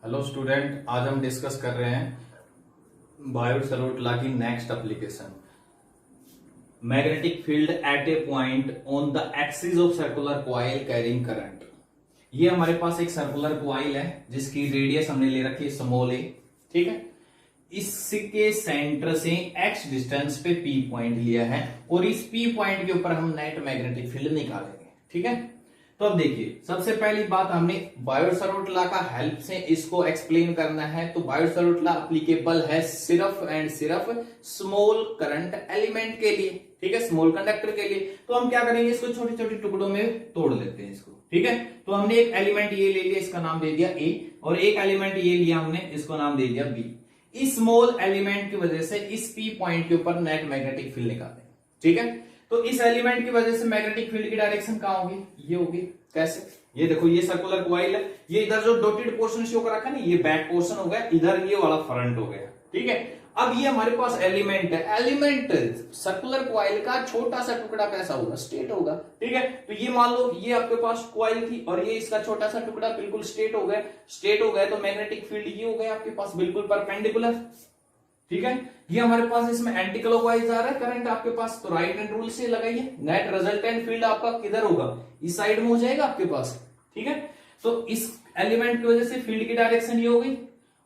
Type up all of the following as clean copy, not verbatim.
Hello student, आज हम discuss कर रहे हैं बायोट-सावर्त लॉ की next application. Magnetic field at A point on the axis of circular coil carrying current. ये हमारे पास एक सर्कुलर कॉइल है जिसकी रेडियस हमने ले रखी है स्मॉल ए, ठीक है। इसके सेंटर से x डिस्टेंस पे P पॉइंट लिया है और इस P पॉइंट के ऊपर हम नेट मैग्नेटिक फील्ड निकालेंगे, ठीक है। तो अब देखिए, सबसे पहली बात हमने बायोट-सावर्त लॉ का हेल्प से इसको एक्सप्लेन करना है। तो बायोट-सावर्त लॉ एप्लीकेबल है सिर्फ एंड सिर्फ स्मॉल करंट एलिमेंट के लिए, ठीक है, स्मॉल कंडक्टर के लिए। तो हम क्या करेंगे, इसको छोटे छोटे टुकड़ों में तोड़ लेते हैं इसको, ठीक है। तो हमने एक एलिमेंट ये ले लिया, इसका नाम दे दिया ए, और एक एलिमेंट ये लिया हमने, इसको नाम दे दिया बी। इस स्मॉल एलिमेंट की वजह से इस पी पॉइंट के ऊपर नेट मैग्नेटिक फील्ड निकालते हैं, ठीक है। तो इस एलिमेंट की वजह से मैग्नेटिक फील्ड की डायरेक्शन कहां होगी, ये होगी। कैसे, ये देखो, ये सर्कुलर कॉइल है, ये इधर जो डॉटेड पोर्शन शो कर रखा है ना, ये बैक पोर्शन हो गया, इधर ये वाला फ्रंट हो गया, ठीक है। अब ये हमारे पास एलिमेंट है, एलिमेंट सर्कुलर कॉइल का छोटा सा टुकड़ा कैसा होगा, स्ट्रेट होगा, ठीक है। तो ये मान लो ये आपके पास कॉइल थी और ये इसका छोटा सा टुकड़ा बिल्कुल स्ट्रेट हो गया, स्ट्रेट हो गया, तो मैग्नेटिक फील्ड ये हो गया आपके पास बिल्कुल परपेंडिकुलर, ठीक है। ये हमारे पास इसमें एंटी क्लॉकवाइज आ रहा है करंट आपके पास, तो राइट हैंड रूल से लगाइए। नेट रिजल्टेंट फील्ड आपका किधर होगा, इस साइड में हो जाएगा आपके पास, ठीक है। तो इस एलिमेंट की वजह से फील्ड की डायरेक्शन ये हो गई,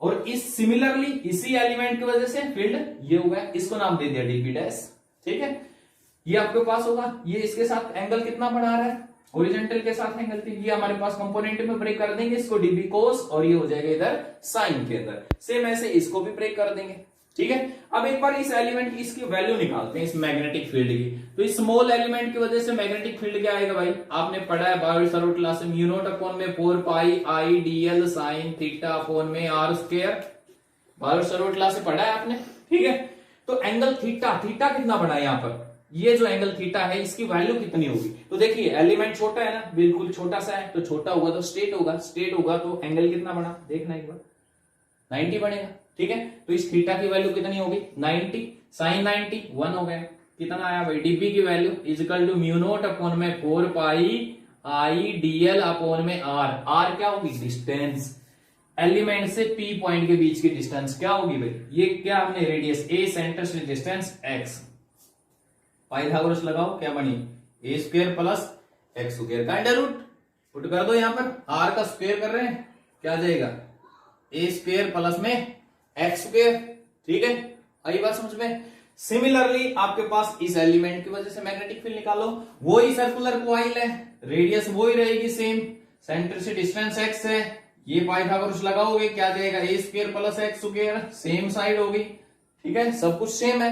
और इस सिमिलरली इसी एलिमेंट की वजह से फील्ड ये हो गया, इसको नाम दे दिया डीपी डैश, ठीक है। ये आपके पास होगा, ये इसके साथ एंगल कितना बना रहा है, हॉरिजॉन्टल के साथ एंगल थी, ये हमारे पास कंपोनेंट में ब्रेक कर देंगे इसको डीबी कोस, और ये हो जाएगा इधर साइन के अंदर। सेम ऐसे इसको भी ब्रेक कर देंगे, ठीक है। अब एक बार इस एलिमेंट की इसकी वैल्यू निकालते हैं, इस मैग्नेटिक फील्ड की। तो इस स्मॉल एलिमेंट की वजह से मैग्नेटिक फील्ड क्या आएगा भाई, आपने पढ़ा है बायोट-सावर्त लॉ से, म्यू नॉट अपॉन में 4 pi I DL sign theta upon में आर स्क्वायर। बायोट-सावर्त लॉ से पढ़ा है आपने, ठीक है। तो एंगल थीटा, थीटा कितना बना है यहाँ पर, ये जो एंगल थीटा है इसकी वैल्यू कितनी होगी। तो देखिए एलिमेंट छोटा है ना, बिल्कुल छोटा सा है, तो छोटा होगा तो स्ट्रेट होगा, स्ट्रेट होगा तो एंगल कितना बना, देखना एक बार, 90 बनेगा, ठीक है। तो इस थीटा की वैल्यू कितनी होगी, 90, साइन 90 1 हो गया, कितना आया भाई, डीपी की value equal to mu naught upon में 4 पाई आई डीएल अपॉन में आर। आर क्या होगी, डिस्टेंस, एलिमेंट से पी पॉइंट के बीच की डिस्टेंस क्या होगी भाई, ये क्या हमने रेडियस ए, सेंटर से डिस्टेंस एक्स, पाइथागोरस लगाओ, क्या बनी, ए स्क्वायर प्लस एक्स स्क्वायर का अंडर रूट, पुट कर दो यहां पर, आर का स्क्वायर कर रहे हैं, क्या आ जाएगा, ए स्क्वायर प्लस में एक्स स्क्वायर, ठीक है। आई बात समझ में। सिमिलरली आपके पास इस एलिमेंट की वजह से मैग्नेटिक फील्ड निकालो, वो ही सर्कुलर कॉइल है, रेडियस वो ही रहेगी सेम, सेंटर से डिस्टेंस एक्स है, ये पाइथागोरस लगाओगे क्या आ जाएगा, A square plus X square, same side होगी, ठीक है, सब कुछ सेम है,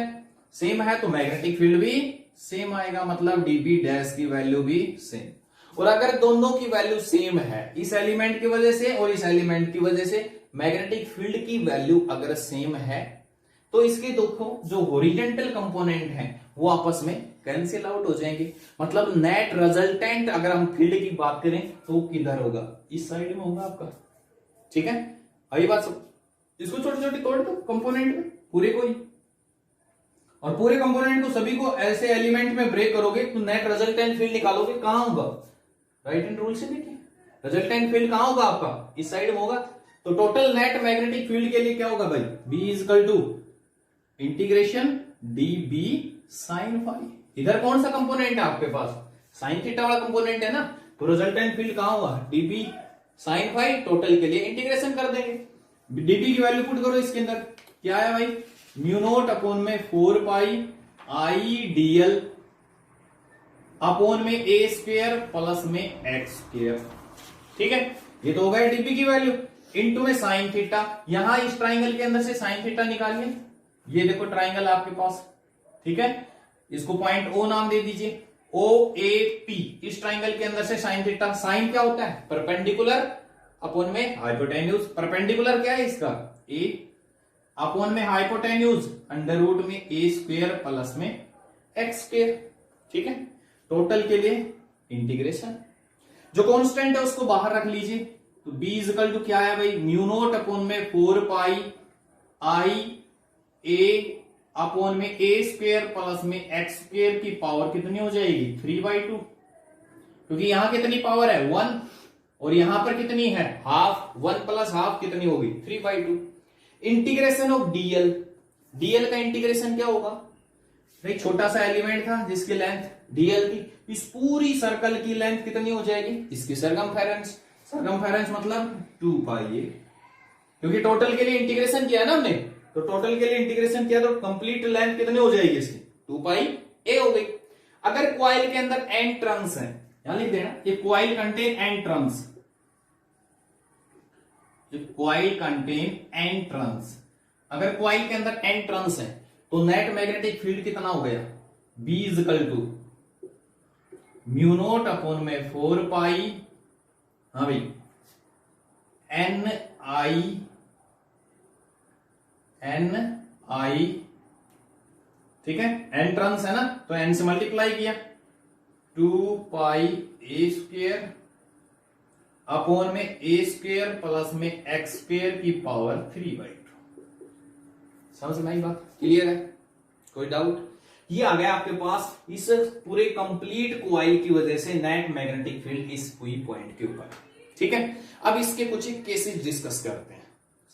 सेम है तो मैग्नेटिक फील्ड भी सेम आएगा, मतलब डीबी डैश की वैल्यू भी सेम। और अगर दोनों की वैल्यू सेम है, इस एलिमेंट की वजह से और इस एलिमेंट की वजह से मैग्नेटिक फील्ड की वैल्यू अगर सेम है, तो इसके दोनों जो हॉरिजॉन्टल कंपोनेंट हैं वो आपस में कैंसिल आउट हो जाएंगे। मतलब नेट रिजल्टेंट अगर हम फील्ड की बात करें तो किधर होगा, इस साइड में होगा आपका, ठीक है। अभी बात सब, इसको छोटी छोटी तोड़ दो कंपोनेंट में पूरे को ही, और पूरे कंपोनेंट को सभी को ऐसे एलिमेंट में ब्रेक करोगे तो नेट रिजल्टेंट फील्ड निकालोगे, कहां होगा, राइट हैंड रूल से देखिए, रिजल्टेंट फील्ड कहां होगा आपका, इस साइड में होगा। तो टोटल नेट मैग्नेटिक फील्ड के लिए क्या होगा भाई, B equal to integration D B sine phi. इधर कौन सा कंपोनेंट है आपके पास, साइन थीटा वाला कंपोनेंट है ना, तो रिजल्टेंट फील्ड कहां होगा, डीबी साइन फाई। टोटल के लिए इंटीग्रेशन कर देंगे, डीबी की वैल्यू पुट करो इसके अंदर, क्या है भाई, म्यू नोट अपॉन में 4 पाई आई डीएल अपॉन में ए स्क्वायर प्लस में एक्स स्क्वायर, ठीक है। ये तो होगा डीबी की वैल्यू, इनटू में साइन थीटा, यहां इस ट्राइंगल के अंदर से साइन थीटा निकालिए, ये देखो ट्राइंगल आपके पास, ठीक है। इसको पॉइंट ओ नाम दे दीजिए, ओ ए पी, इस ट्राइंगल के अंदर से साइन थीटा, साइन क्या होता है, परपेंडिकुलर अपॉन में हाइपोटेन्यूज, परपेंडिकुलर क्या है इसका, ए अपॉन में हाइपोटेन्यूज अंडर रूट में ए स्क्वायर प्लस में एक्स स्क्वायर, ठीक है। टोटल के लिए इंटीग्रेशन, जो कांस्टेंट है उसको बाहर रख लीजिए, तो b इजकल टू क्या है भाई, म्यू नोट अपॉन में 4 पाई आई ए अपॉन में ए स्क्वायर प्लस में एक्स स्क्वायर की पावर कितनी हो जाएगी, 3/2, क्योंकि यहां कितनी पावर है 1, और यहां पर कितनी है हाफ, 1 प्लस हाफ कितनी होगी 3/2। इंटीग्रेशन ऑफ डीएल, डीएल का इंटीग्रेशन क्या होगा भाई, छोटा सा एलिमेंट था जिसकी लेंथ डीएल थी, इस पूरी सर्कल की लेंथ कितनी हो जाएगी, इसकी सरकमफेरेंस, सरकमफेरेंस मतलब 2πa, क्योंकि टोटल के लिए इंटीग्रेशन किया है ना हमने, तो टोटल के लिए इंटीग्रेशन किया तो कंप्लीट लेंथ कितनी हो जाएगी इसकी 2πa हो गई। अगर क्वाइल के अंदर n टर्न्स है, यहां लिख देना ये coil contain n turns, coil contain n turns, अगर क्वाइल के अंदर n टर्न्स है तो नेट मैग्नेटिक फील्ड कितना हो गया, B equal to mu naught upon में 4π, हाँ भाई n i, ठीक है, n टर्न्स है ना तो n से मल्टीप्लाई किया 2πa² अपॉन में a² प्लस में x² की पावर 3/2। समझ में आई बात, क्लियर है, कोई डाउट। ये आ गया आपके पास इस पूरे कंप्लीट क्वाइल की वजह से नेट मैग्नेटिक फील्ड इस पूरी पॉइंट के ऊपर, ठीक है। अब इसके कुछ केसेस डिस्कस करते हैं,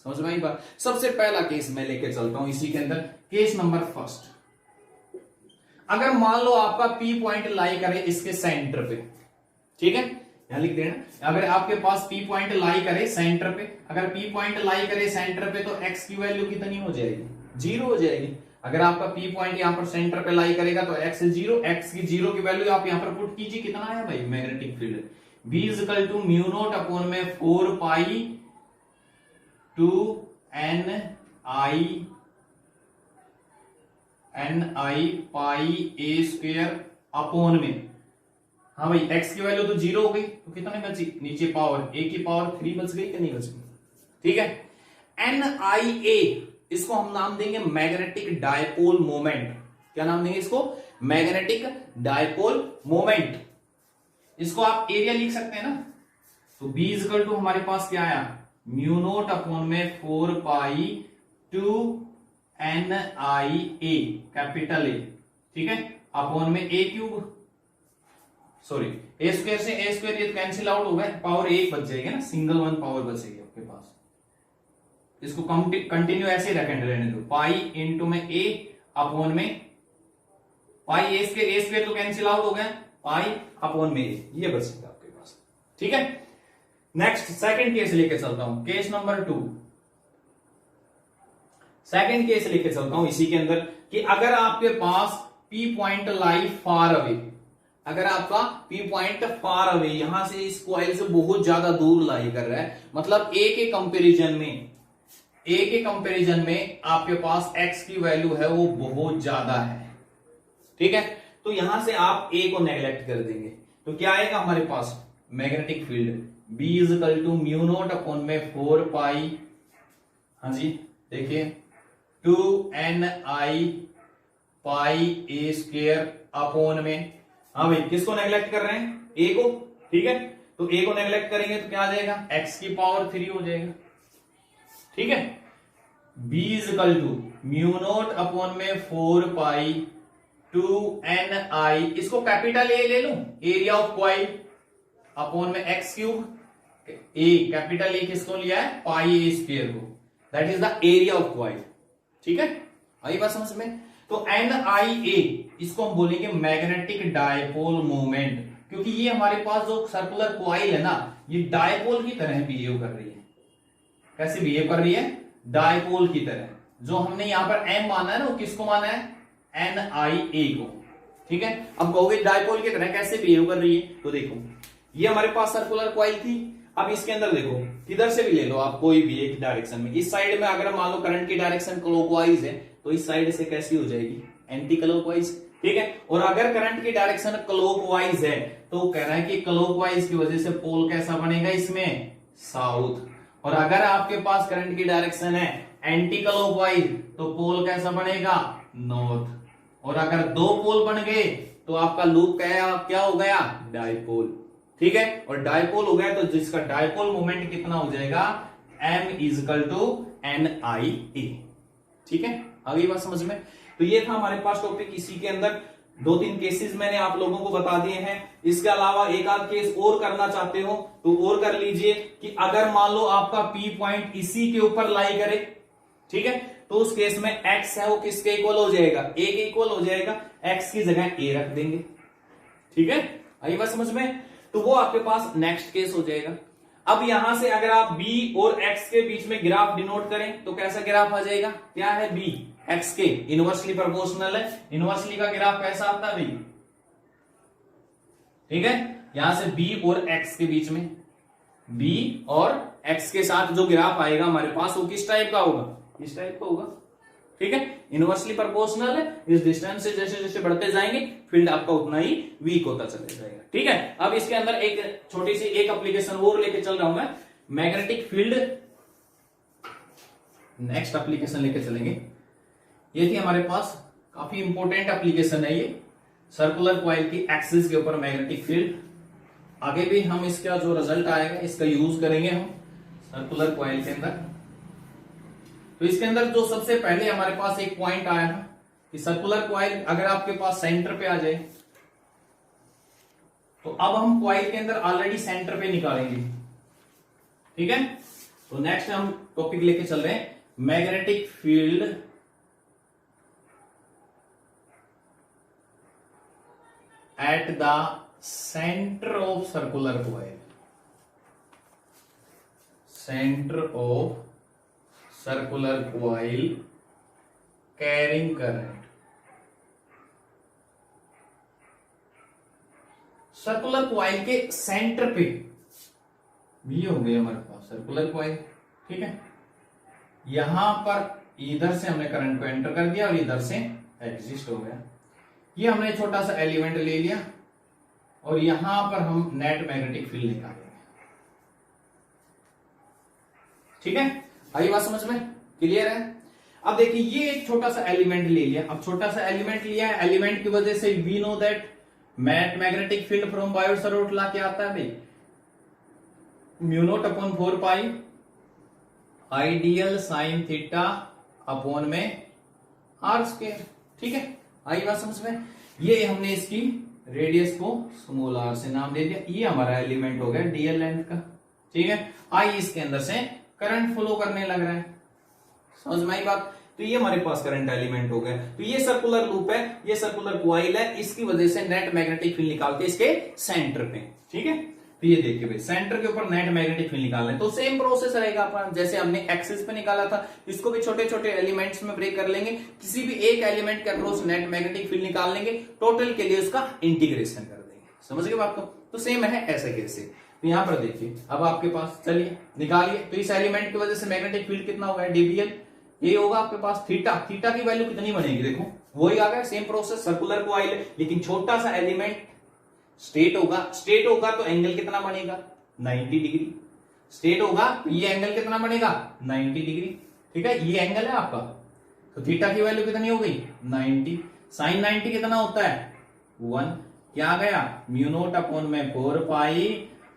समझ में आई बात। सबसे पहला केस मैं लेके चलता हूं इसी के अंदर, केस नंबर फर्स्ट। अगर मान लो आपका P पॉइंट लाई करे इसके सेंटर पे, ठीक है, यहां लिख देना, अगर आपके पास P पॉइंट लाई करे सेंटर पे, अगर P पॉइंट लाई करे सेंटर पे तो x की वैल्यू कितनी हो जाएगी, 0 हो जाएगी। अगर आपका P पॉइंट यहां पर सेंटर पे लाई करेगा तो x 0, x की 0 की वैल्यू आप यहां पर पुट कीजिए, कितना है भाई magnetic field B equal to mu naught upon में 4π टू ni πa² अपॉन में, हाँ भाई x की वैल्यू तो 0 हो गई तो कितने बची, नीचे पावर a की पावर 3 बच गई कि नहीं बच गई, ठीक है। NIA इसको हम नाम देंगे मैग्नेटिक डायपोल मोमेंट, क्या नाम देंगे इसको, मैग्नेटिक डायपोल मोमेंट। इसको आप एरिया लिख सकते हैं ना, तो B इक्वल टू हमारे पास क्या आया, म्यू नोट अपॉन में 4π टू NIA कैपिटल A, ठीक है, अपॉन में a³ सॉरी a² से a² ये तो कैंसिल आउट हो गया, पावर 1 बच जाएगी ना, सिंगल 1 पावर बचेगी आपके पास। इसको कंटिन्यू ऐसे ही रखें, रहने दो, पाई इंटू में a अपॉन में पाई a² तो कैंसिल आउट हो गया, पाई अपॉन में a, ये बचेगा आपके पास, ठीक है। नेक्स्ट सेकंड केस लेके चलता हूं, केस नंबर 2। सेकंड केस लेके चलता हूं इसी के अंदर कि अगर आपके पास P पॉइंट लाई फार अवे, अगर आपका P पॉइंट फार अवे यहां से इस कॉइल से बहुत ज्यादा दूर लाई कर रहा है, मतलब A के कंपैरिजन में आपके पास X की वैल्यू है वो बहुत ज्यादा है, ठीक है, तो यहां से आप A को नेग्लेक्ट कर देंगे तो क्या आएगा हमारे पास magnetic field B equal to mu naught upon में 4π, हाँ जी देखिए 2ni πa² अपॉन में, हाँ भाई किसको नेग्लेक्ट कर रहे हैं, A को, ठीक है, तो A को नेग्लेक्ट करेंगे तो क्या आ जाएगा x की पावर 3 हो जाएगा, ठीक है। B equal to mu naught upon में 4π टू ni, इसको कैपिटल A ले लूं, एरिया ऑफ कॉइल अपॉन में x³ A, कैपिटल A किसको लिया है πa² को, that is the area of coil, ठीक है, आई बात समझ में। तो NIA इसको हम बोलेंगे मैग्नेटिक डायपोल मोमेंट, क्योंकि ये हमारे पास जो सर्कुलर कॉइल है ना ये डायपोल की तरह बिहेव कर रही है, कैसे बिहेव कर रही है, डायपोल की तरह। जो हमने यहां पर M माना है ना वो किसको माना है, NIA को, ठीक है। अब कहोगे डायपोल की तरह कैसे बिहेव कर रही है, तो देखो ये हमारे पास सर्कुलर कॉइल थी, अब इसके अंदर देखो किधर से भी ले लो आप कोई भी एक डायरेक्शन में, इस साइड में अगर मान लो करंट की डायरेक्शन क्लॉकवाइज है तो इस साइड से कैसी हो जाएगी एंटी क्लॉकवाइज, ठीक है। और अगर करंट की डायरेक्शन क्लॉकवाइज है तो कह रहा है कि क्लॉकवाइज की वजह से पोल कैसा बनेगा इसमें साउथ, और अगर आपके पास करंट की डायरेक्शन है एंटी क्लॉकवाइज तो पोल कैसा बनेगा नॉर्थ, और अगर दो पोल बन गए तो आपका लूप क्या हो गया डायपोल, ठीक है। और डायपोल हो गया तो जिसका डायपोल मोमेंट कितना हो जाएगा M इक्वल टू NIA, ठीक है, अगली बात समझ में। तो ये था हमारे पास टॉपिक इसी के अंदर दो तीन केसेस मैंने आप लोगों को बता दिए हैं। इसके अलावा एक आध केस और करना चाहते हो तो और कर लीजिए कि अगर मान लो आपका पी पॉइंट इसी के ऊपर लाई करे, ठीक है, तो उस केस में एक्स है वो किसके इक्वल हो जाएगा, ए के इक्वल हो जाएगा, एक्स की जगह ए रख देंगे, ठीक है, आई बात समझ में। तो वो आपके पास नेक्स्ट केस हो जाएगा। अब यहां से अगर आप b और x के बीच में ग्राफ डिनोट करें तो कैसा ग्राफ आ जाएगा, क्या है b x के इनवर्सली प्रोपोर्शनल है, इनवर्सली का ग्राफ कैसा आता है b, ठीक है, यहां से b और x के बीच में, b और x के साथ जो ग्राफ आएगा हमारे पास वो किस टाइप का होगा, इस टाइप का होगा, ठीक है, इनवर्सली प्रोपोर्शनल है। इस डिस्टेंस से जैसे जैसे बढ़ते जाएंगे फील्ड आपका उतना ही वीक होता चला जाएगा, ठीक है। अब इसके अंदर एक छोटी सी एक एप्लीकेशन और लेके चल रहा हूं मैं, मैग्नेटिक फील्ड, नेक्स्ट एप्लीकेशन लेके चलेंगे। ये थी हमारे पास काफी इंपॉर्टेंट एप्लीकेशन है ये, सर्कुलर कॉइल की एक्सिस के ऊपर मैग्नेटिक फील्ड। आगे भी हम इसका जो रिजल्ट आएगा इसका यूज करेंगे हम सर्कुलर कॉइल के अंदर। तो इसके अंदर जो सबसे पहले हमारे पास एक पॉइंट आया था कि सर्कुलर कॉइल अगर आपके पास सेंटर पे आ जाए, तो अब हम कॉइल के अंदर ऑलरेडी सेंटर पे निकालेंगे, ठीक है। तो नेक्स्ट हम टॉपिक लेके चल रहे हैं magnetic field at the centre of circular coil, centre of circular coil carrying current. Circular coil के सेंटर पे भी हो गया हमारे पास सर्कुलर कॉइल, ठीक है, यहां पर इधर से हमने करंट को एंटर कर दिया और इधर से एग्जिस्ट हो गया। ये हमने छोटा सा एलिमेंट ले लिया और यहां पर हम नेट मैग्नेटिक फील्ड निकालेंगे, ठीक है, आई बात समझ में, क्लियर है। अब देखिए ये एक छोटा सा एलिमेंट ले लिया, अब छोटा सा एलिमेंट लिया है, एलिमेंट की वजह से we know that magnetic field from Biot रूट ला क्या आता है भाई, mu naught upon 4 pi ideal sine theta upon में आर स्क्वायर, ठीक है, आई बात समझ में। ये हमने इसकी रेडियस को स्मॉल आर से नाम दे दिया, ये हमारा एलिमेंट हो गया डीएल लेंथ का, ठीक है। आई इसके अंदर से करंट फ्लो करने लग रहा है, समझ में आई बात। तो ये हमारे पास करंट एलिमेंट हो गया। तो ये सर्कुलर लूप है, ये सर्कुलर कॉइल है, इसकी वजह से नेट मैग्नेटिक फील्ड निकालते इसके सेंटर पे, ठीक है। तो ये देखिए भाई सेंटर के ऊपर नेट मैग्नेटिक फील्ड निकालना है, तो सेम प्रोसेस रहेगा अपना जैसे हमने एक्सिस पे निकाला था, इसको भी छोटे छोटे एलिमेंट्स में ब्रेक कर लेंगे, किसी भी एक एलिमेंट के अक्रॉस नेट मैग्नेटिक फील्ड निकाल लेंगे, टोटल के लिए उसका इंटीग्रेशन कर देंगे, समझ गए बात को। तो सेम है ऐसे कैसे, तो यहां पर देखिए अब आपके पास, चलिए निकालिए, तो इस एलिमेंट की वजह से मैग्नेटिक फील्ड कितना होगा डीबीएल, ये होगा आपके पास थीटा, थीटा की वैल्यू कितनी बनेगी देखो, वही आ गया, सेम प्रोसेस, सर्कुलर कॉइल है लेकिन छोटा सा एलिमेंट स्ट्रेट होगा, स्ट्रेट होगा तो एंगल कितना बनेगा 90 डिग्री, स्ट्रेट होगा तो ये एंगल कितना बनेगा 90 डिग्री, ठीक है, ये एंगल है आपका, तो थीटा की वैल्यू कितनी हो गई 90, साइन 90 कितना होता है 1, क्या गया म्यू नॉट अपॉन में 4 पाई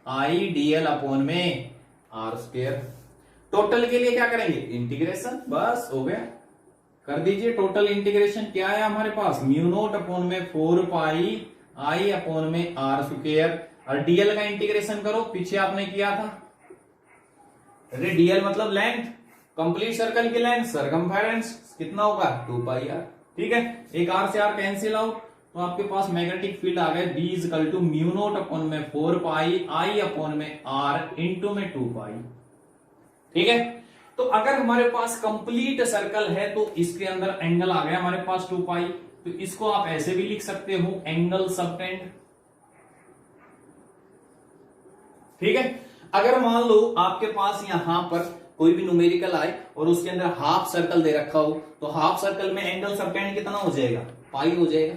आई डीएल अपॉन में आर स्क्वायर। टोटल के लिए क्या करेंगे इंटीग्रेशन, बस हो गया, कर दीजिए टोटल इंटीग्रेशन, क्या है हमारे पास म्यू नॉट अपॉन में 4 पाई आई अपॉन में आर स्क्वायर, और डीएल का इंटीग्रेशन करो, पीछे आपने किया था, अरे डीएल मतलब लेंथ, कंप्लीट सर्कल की लेंथ, सरकमफेरेंस कितना होगा 2 पाई आर, ठीक है, एक आर से आर कैंसिल आउट, तो आपके पास मैग्नेटिक फील्ड आ गया B equal to mu naught upon में 4 पाई आई अपॉन में आर इंटू में 2 पाई, ठीक है। तो अगर हमारे पास कंप्लीट सर्कल है तो इसके अंदर एंगल आ गया हमारे पास 2 पाई, तो इसको आप ऐसे भी लिख सकते हो एंगल सबटेंड, ठीक है। अगर मान लो आपके पास यहां पर कोई भी न्यूमेरिकल आए और उसके अंदर हाफ सर्कल दे रखा हो, तो हाफ सर्कल में एंगल सबटेंड कितना हो जाएगा पाई हो जाएगा,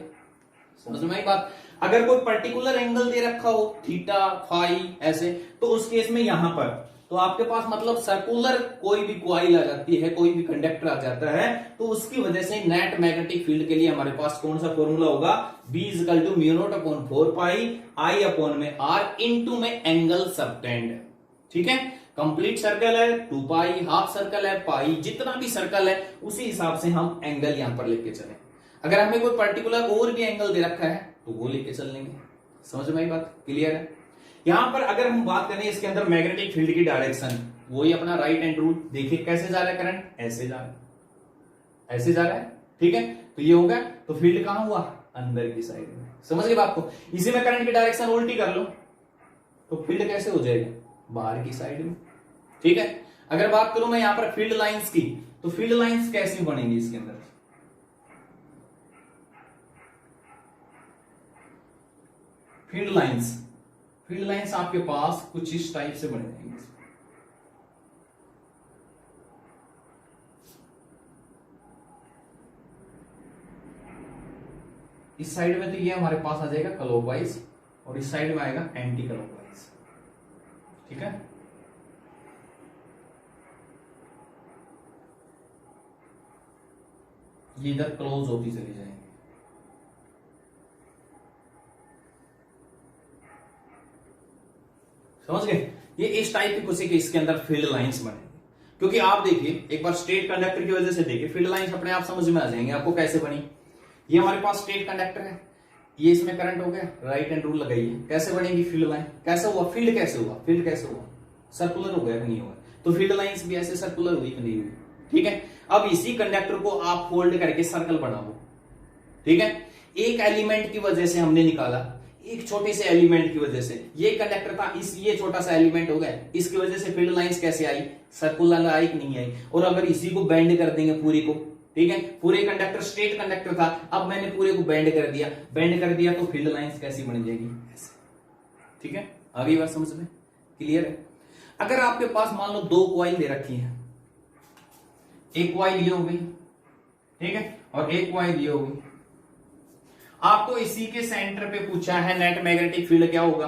समझ में आई बात। अगर कोई पर्टिकुलर एंगल दे रखा हो थीटा फाई ऐसे, तो उस केस में यहां पर तो आपके पास मतलब सर्कुलर कोई भी कॉइल आ जाती है, कोई भी कंडक्टर आ जाता है, तो उसकी वजह से नेट मैग्नेटिक फील्ड के लिए हमारे पास कौन सा फॉर्मूला होगा B equal to mu naught upon 4 pi I upon में आर इनटू में एंगल सबटेंड, ठीक है। कंप्लीट सर्कल है 2 पाई, हाफ सर्कल है पाई, जितना भी सर्कल है उसी हिसाब से हम एंगल यहां पर लेके चले। अगर हमें कोई पर्टिकुलर और भी एंगल दे रखा है तो वो लेके चल लेंगे। समझ में आई बात? क्लियर है? यहां पर अगर हम बात करें इसके अंदर मैग्नेटिक फील्ड की डायरेक्शन, वही अपना राइट हैंड रूल। देखिए कैसे जा रहा है करंट, ऐसे जा रहा है, ऐसे जा रहा है, ठीक है। तो ये होगा, तो फील्ड कहां हुआ, अंदर की साइड में। समझ गए बात को? इसी में करंट की डायरेक्शन उल्टी कर लो तो फील्ड कैसे हो जाएगा, बाहर की साइड में, ठीक है। अगर बात करूं मैं यहां पर फील्ड लाइंस की, तो फील्ड लाइंस कैसी बनेंगी इसके अंदर, फील्ड लाइंस आपके पास कुछ इस टाइप से बने जाएंगे। इस साइड में तो ये हमारे पास आ जाएगा क्लॉकवाइज और इस साइड में आएगा एंटी क्लॉकवाइज, ठीक है। ये इधर क्लोज होती चली जाएंगे। समझ गए? ये इस टाइप की कुछ इसके अंदर फील्ड लाइंस बनेंगे। क्योंकि आप देखिए एक बार स्ट्रेट कंडक्टर की वजह से देखिए फील्ड लाइंस अपने आप समझ में आ जाएंगे आपको कैसे बनी। ये हमारे पास स्ट्रेट कंडक्टर है, ये इसमें करंट हो गया, राइट हैंड रूल लगाइए, कैसे बनेगी फील्ड लाइन, कैसे हुआ फील्ड, कैसे हुआ फील्ड, कैसे हुआ सर्कुलर हो गया कि नहीं हुआ, तो फील्ड लाइंस भी ऐसे सर्कुलर हुई कि नहीं हुई, ठीक है। अब इसी कंडक्टर को आप फोल्ड करके सर्कल बनाओ, ठीक है। एक एलिमेंट की वजह से हमने निकाला, एक छोटे से एलिमेंट की वजह से, ये कंडक्टर था, इस ये छोटा सा एलिमेंट हो गया, इसकी वजह से फील्ड लाइंस कैसे आई, सर्कुलर आई कि नहीं आई। और अगर इसी को बेंड कर देंगे पूरी को, ठीक है, पूरे कंडक्टर स्ट्रेट कंडक्टर था, अब मैंने पूरे को बेंड कर दिया तो फील्ड लाइंस कैसी बन जाएगी, ऐसे, ठीक है। आगे बात समझ में क्लियर है? अगर आपके पास मान लो दो कॉइल दे रखी है, एक कॉइल ये हो गई, ठीक है, और एक कॉइल ये हो गई, आपको इसी के सेंटर पे पूछा है नेट मैग्नेटिक फील्ड क्या होगा,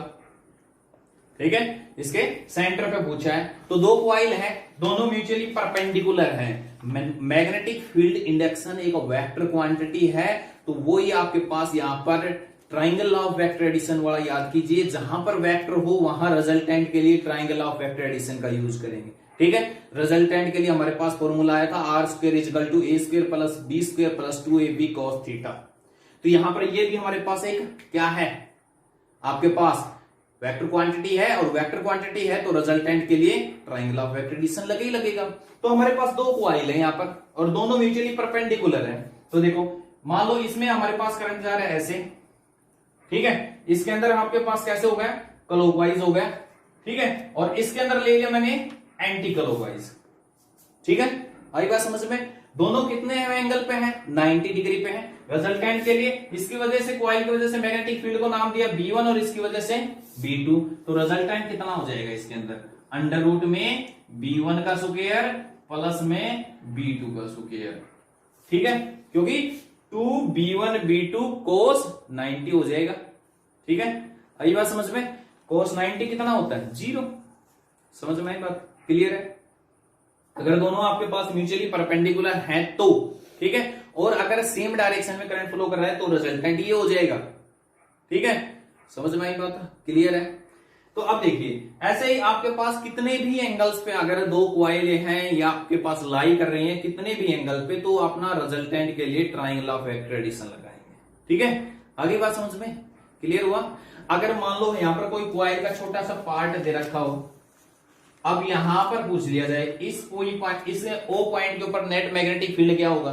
ठीक है, इसके सेंटर पे पूछा है। तो दो कॉइल है, दोनों म्यूचुअली परपेंडिकुलर हैं, मैग्नेटिक फील्ड इंडक्शन एक वेक्टर क्वांटिटी है, तो वो ही आपके पास यहां पर ट्राइंगल ऑफ वेक्टर एडिशन वाला याद कीजिए, जहां पर वेक्टर हो वहां रिजल्टेंट के लिए ट्राइंगल ऑफ वेक्टर एडिशन का यूज करेंगे, ठीक है। रिजल्टेंट के लिए हमारे पास फॉर्मूला आया था r² = a² + b² + 2ab cos theta. तो यहां पर ये भी हमारे पास एक क्या है, आपके पास वेक्टर क्वांटिटी है, और वेक्टर क्वांटिटी है तो रिजल्टेंट के लिए ट्राइंगल ऑफ वेक्टर एडिशन लगे ही लगेगा। तो हमारे पास दो कॉइल है यहां पर और दोनों म्यूचुअली परपेंडिकुलर है। तो देखो मान लो इसमें हमारे पास करंट जा रहा है ऐसे, ठीक है, इसके अंदर आपके पास कैसे हो गया, क्लॉकवाइज हो गया, ठीक है, और इसके अंदर ले लिया मैंने एंटी क्लॉकवाइज, ठीक है। आई बात समझ में? दोनों कितने एंगल पे हैं, 90 डिग्री पे हैं। रिजल्टेंट के लिए इसकी वजह से कॉइल की वजह से मैग्नेटिक फील्ड को नाम दिया B1 और इसकी वजह से B2। तो रिजल्टेंट कितना हो जाएगा इसके अंदर, अंडर रूट में B1 का स्क्वायर प्लस में B2 का स्क्वायर, ठीक है, क्योंकि 2B1 B2 cos 90 हो जाएगा, ठीक है। आई बात समझ में? cos 90 कितना होता है, 0। समझ में आई बात? क्लियर है? अगर दोनों आपके पास म्यूचुअली परपेंडिकुलर हैं तो, ठीक है, और अगर सेम डायरेक्शन में करंट फ्लो कर रहा है तो रिजल्टेंट ये हो जाएगा, ठीक है। समझ में आई बात? क्लियर है? तो अब देखिए ऐसे ही आपके पास कितने भी एंगल्स पे अगर दो कॉइल हैं या आपके पास लाई कर रही हैं कितने भी एंगल पे, तो अपना रिजल्टेंट के लिए ट्राइंगल ऑफ वेक्टर एडिशन लगाएंगे, ठीक है। आगे बात समझ में क्लियर हुआ? अगर मान लो यहां पर कोई कॉइल का छोटा सा पार्ट दे रखा हो, अब यहां पर पूछ लिया जाए इस कोई पॉइंट, इस O पॉइंट के ऊपर नेट मैग्नेटिक फील्ड क्या होगा।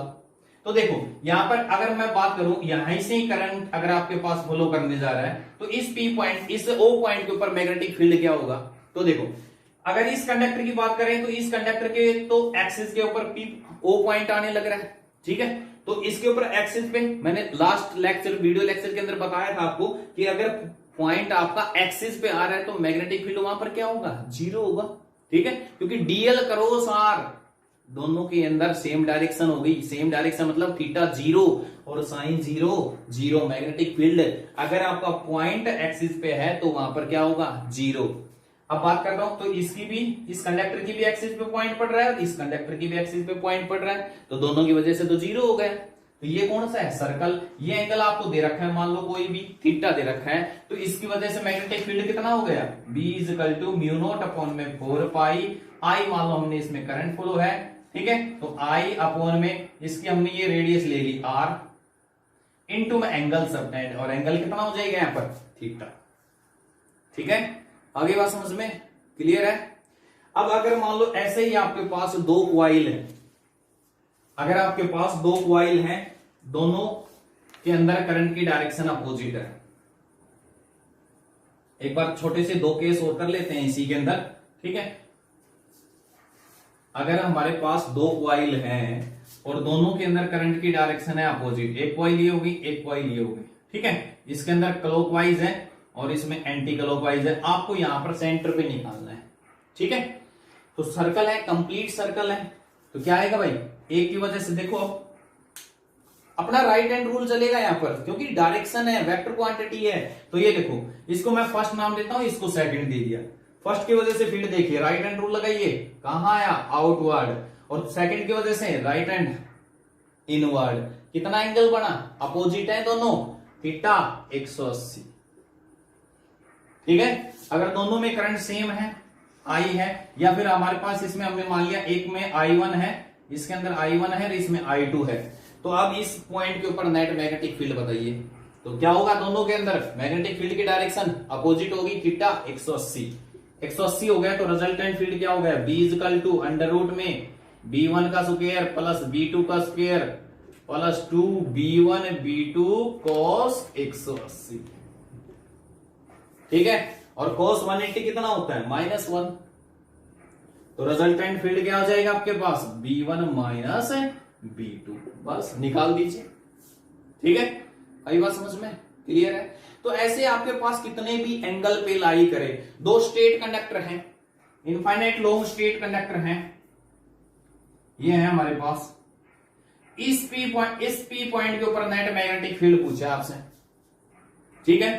तो देखो यहां पर अगर मैं बात करूं, यहां से ही करंट अगर आपके पास फ्लो करने जा रहा है तो इस P पॉइंट, इस O पॉइंट के ऊपर मैग्नेटिक फील्ड क्या होगा। तो देखो अगर इस कंडक्टर की बात करें तो इस कंडक्टर के तो एक्सिस के ऊपर O पॉइंट आने लग रहा है, ठीक है। तो इसके ऊपर एक्सिस पे मैंने लास्ट लेक्चर, वीडियो लेक्चर के अंदर बताया था आपको कि अगर पॉइंट आपका एक्सिस पे आ रहा है तो मैग्नेटिक फील्ड वहां पर क्या होगा, 0 होगा, ठीक है, क्योंकि डीएल क्रॉस आर दोनों के अंदर सेम डायरेक्शन हो गई। सेम डायरेक्शन मतलब थीटा 0 और साइन 0, 0 मैग्नेटिक फील्ड। अगर आपका पॉइंट एक्सिस पे है तो वहां पर क्या होगा, 0। अब बात कर रहा हूं तो इसकी भी, इस कंडक्टर की भी एक्सिस पे पॉइंट पड़ रहा है, इस कंडक्टर की भी एक्सिस पे पॉइंट पड़ रहा है, तो दोनों की वजह से तो 0 हो गया। तो ये कौन सा है, सर्कल। ये एंगल आपको दे रखा है, मान लो कोई भी थीटा दे रखा है, तो इसकी वजह से मैग्नेटिक फील्ड कितना हो गया, B = μ0/4 पाई I। मान लो हमने इसमें करंट फ्लो है, ठीक है, तो I/में इसकी हमने ये रेडियस ले ली R, इनटू में एंगल सबटेंड, और एंगल कितना हो जाएगा यहां पर थीटा। ठीक है, आगे बात समझ में क्लियर है। अब अगर मान लो ऐसे ही आपके पास दो क्वाइल है, अगर आपके पास दो क्वाइल हैं, दोनों के अंदर करंट की डायरेक्शन अपोजिट है। एक बार छोटे से दो केस और कर लेते हैं इसी के अंदर। ठीक है, अगर हमारे पास दो क्वाइल हैं और दोनों के अंदर करंट की डायरेक्शन है अपोजिट, एक क्वाइल ये होगी, एक क्वाइल ये होगी। ठीक है, इसके अंदर क्लॉकवाइज है और इसमें एंटी क्लॉकवाइज है। आपको यहां पर सेंटर पे निकालना है। ठीक है, तो सर्कल है, कंप्लीट सर्कल है, तो क्या आएगा भाई, एक की वजह से देखो अपना राइट हैंड रूल चलेगा यहां पर, क्योंकि डायरेक्शन है, वेक्टर क्वांटिटी है। तो ये देखो, इसको मैं फर्स्ट नाम देता हूं, इसको सेकंड दे दिया। फर्स्ट की वजह से फील्ड देखिए, राइट हैंड रूल लगाइए, कहां आया आउटवर्ड, और सेकंड की वजह से राइट हैंड इनवर्ड। कितना एंगल बना, अपोजिट है दोनों, थीटा 180। ठीक है, अगर दोनों में करंट सेम है, आई है, या फिर हमारे पास इसमें हमने मान लिया एक में I1 है, इसके अंदर I1 है और इसमें I2 है, तो अब इस पॉइंट के ऊपर नेट मैग्नेटिक फील्ड बताइए। तो क्या होगा, दोनों के अंदर मैग्नेटिक फील्ड की डायरेक्शन अपोजिट होगी, थीटा 180 हो गया। तो रिजल्टेंट फील्ड क्या हो गया, B equal to under root में B1 का स्क्वायर प्लस B2 का square plus 2B1 B2 cos 180। ठीक है, और cos 180 कितना होता है, -1। तो रिजल्टेंट फील्ड क्या हो जाएगा आपके पास, B1 माइनस B2, बस निकाल दीजिए। ठीक है, आई बात समझ में क्लियर है। तो ऐसे आपके पास कितने भी एंगल पे लाई करे, दो स्ट्रेट कंडक्टर हैं, इनफाइनाइट लॉन्ग स्ट्रेट कंडक्टर हैं, ये है हमारे पास। इस पी पॉइंट के ऊपर नेट मैग्नेटिक फील्ड पूछा आपसे। ठीक है,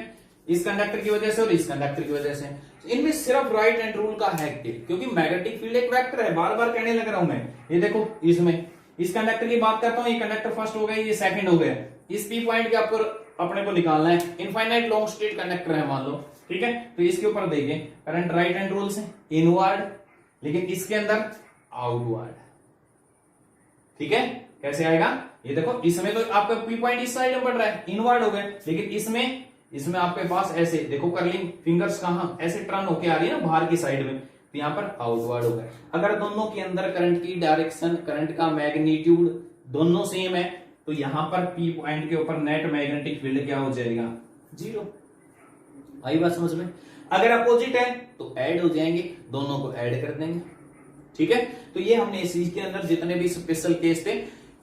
इस कंडक्टर की वजह से और इस कंडक्टर की वजह से। इनमें सिर्फ राइट हैंड रूल का है, क्योंकि मैग्नेटिक फील्ड एक वेक्टर है, बार बार कहने लग रहा हूं मैं। ये देखो, इसमें इस कंडक्टर की बात करता हूं, ये कंडक्टर फर्स्ट हो गया, ये सेकंड हो गया। इस पी पॉइंट के ऊपर अपने को निकालना है, इनफाइनाइट लॉन्ग स्ट्रेट कंडक्टर है मान लो। ठीक है, तो इसके ऊपर देखिए करंट राइट हैंड रूल से इनवर्ड, लेकिन इसके अंदर आउटवर्ड। ठीक है, कैसे आएगा, ये देखो, इसमें तो आपका पी पॉइंट इस साइड में बढ़ रहा है, इनवर्ड हो गया, लेकिन इसमें आपके पास ऐसे देखो, कर्लिंग फिंगर्स कहां ऐसे टर्न होके आ रही है ना बाहर की साइड में, तो यहां पर आउटवर्ड हो गया। अगर दोनों के अंदर करंट की डायरेक्शन, करंट का मैग्नीट्यूड दोनों सेम है, तो यहां पर पी पॉइंट के ऊपर नेट मैग्नेटिक फील्ड क्या हो जाएगा, 0। आई बात समझ में। अगर अपोजिट है तो ऐड हो जाएंगे, दोनों को ऐड कर देंगे। ठीक है, तो ये हमने इसी के अंदर जितने भी स्पेशल केस थे,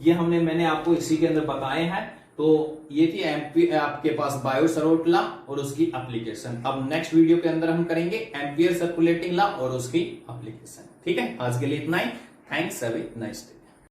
ये मैंने आपको इसी के अंदर बताए हैं। तो ये थी आपके पास बायो सरोट लॉ और उसकी एप्लीकेशन। अब नेक्स्ट वीडियो के अंदर हम करेंगे एम्पियर सर्कुलेटिंग लॉ और उसकी एप्लीकेशन। ठीक है, आज के लिए इतना ही। Thanks, have a nice day.